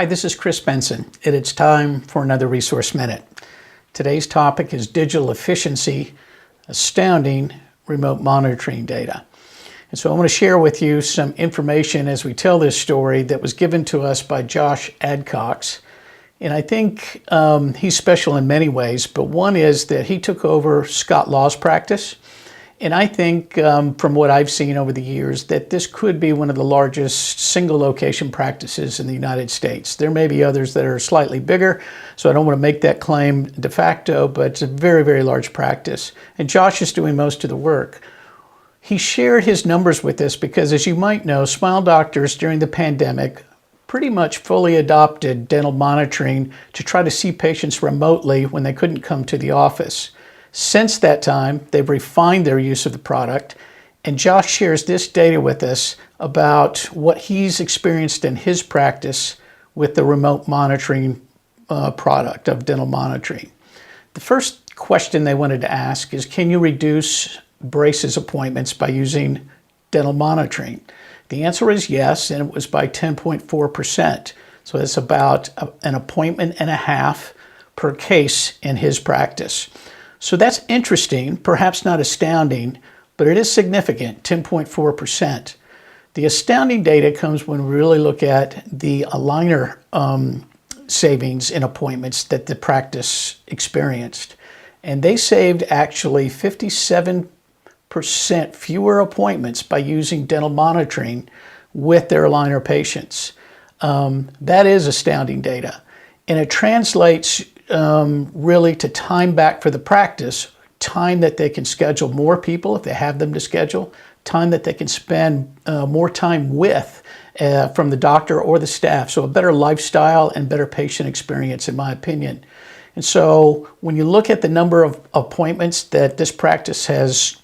Hi, this is Chris Bentson, and it's time for another Resource Minute. Today's topic is digital efficiency, astounding remote monitoring data. And so I want to share with you some information as we tell this story that was given to us by Josh Adcox. And I think he's special in many ways, but one is that he took over Scott Law's practice. And I think from what I've seen over the years that this could be one of the largest single location practices in the United States. There may be others that are slightly bigger, so I don't want to make that claim de facto, but it's a very, very large practice. And Josh is doing most of the work. He shared his numbers with us because, as you might know, smile doctors during the pandemic pretty much fully adopted dental monitoring to try to see patients remotely when they couldn't come to the office. Since that time, they've refined their use of the product, and Josh shares this data with us about what he's experienced in his practice with the remote monitoring product of dental monitoring. The first question they wanted to ask is, can you reduce braces appointments by using dental monitoring? The answer is yes, and it was by 10.4%. So that's about an appointment and a half per case in his practice. So that's interesting, perhaps not astounding, but it is significant, 10.4%. The astounding data comes when we really look at the aligner savings in appointments that the practice experienced. And they saved actually 57% fewer appointments by using dental monitoring with their aligner patients. That is astounding data. And it translates really to time back for the practice, time that they can schedule more people if they have them to schedule, time that they can spend more time with from the doctor or the staff. So a better lifestyle and better patient experience, in my opinion. And so when you look at the number of appointments that this practice has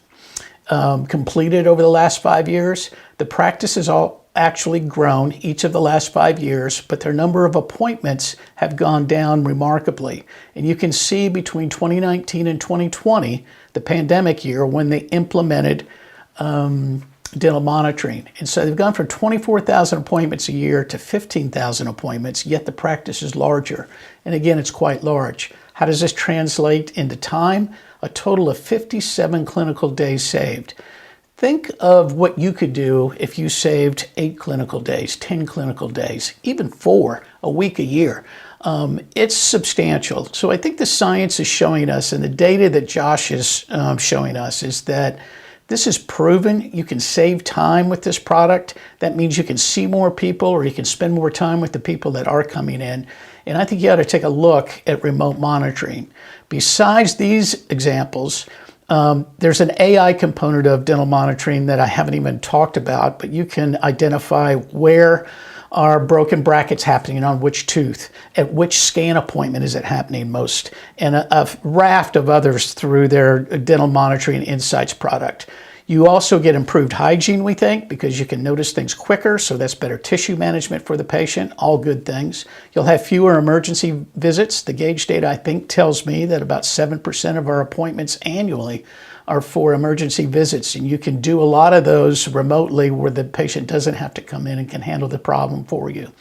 completed over the last 5 years, the practice has all actually grown each of the last 5 years, but their number of appointments have gone down remarkably. And you can see between 2019 and 2020, the pandemic year, when they implemented dental monitoring. And so they've gone from 24,000 appointments a year to 15,000 appointments, yet the practice is larger. And again, it's quite large. How does this translate into time? A total of 57 clinical days saved. Think of what you could do if you saved 8 clinical days, 10 clinical days, even 4 a week, a year. It's substantial. So I think the science is showing us, and the data that Josh is showing us, is that this is proven. You can save time with this product. That means you can see more people, or you can spend more time with the people that are coming in. And I think you ought to take a look at remote monitoring. Besides these examples, there's an AI component of dental monitoring that I haven't even talked about, but you can identify where are broken brackets happening on which tooth, at which scan appointment is it happening most, and a raft of others through their dental monitoring insights product. You also get improved hygiene, we think, because you can notice things quicker, so that's better tissue management for the patient, all good things. You'll have fewer emergency visits. The gauge data, I think, tells me that about 7% of our appointments annually are for emergency visits, and you can do a lot of those remotely where the patient doesn't have to come in and can handle the problem for you.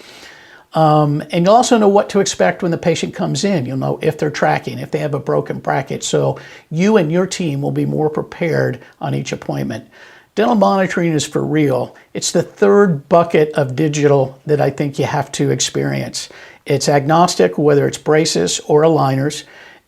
And you'll also know what to expect when the patient comes in. You'll know if they're tracking, if they have a broken bracket. So you and your team will be more prepared on each appointment. Dental monitoring is for real. It's the third bucket of digital that I think you have to experience. It's agnostic, whether it's braces or aligners.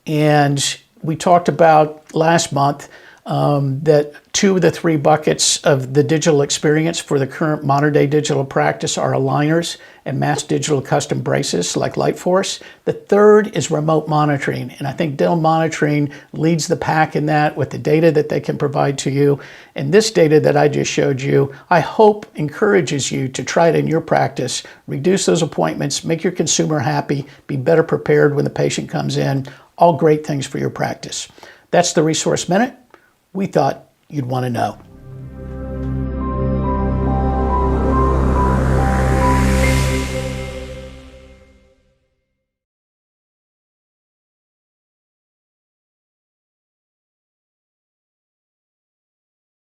And we talked about last month that 2 of the 3 buckets of the digital experience for the current modern day digital practice are aligners and mass digital custom braces like LightForce. The third is remote monitoring, and I think dental monitoring leads the pack in that with the data that they can provide to you. And this data that I just showed you, I hope encourages you to try it in your practice, reduce those appointments, make your consumer happy, be better prepared when the patient comes in. All great things for your practice. That's the Resource Minute we thought you'd want to know.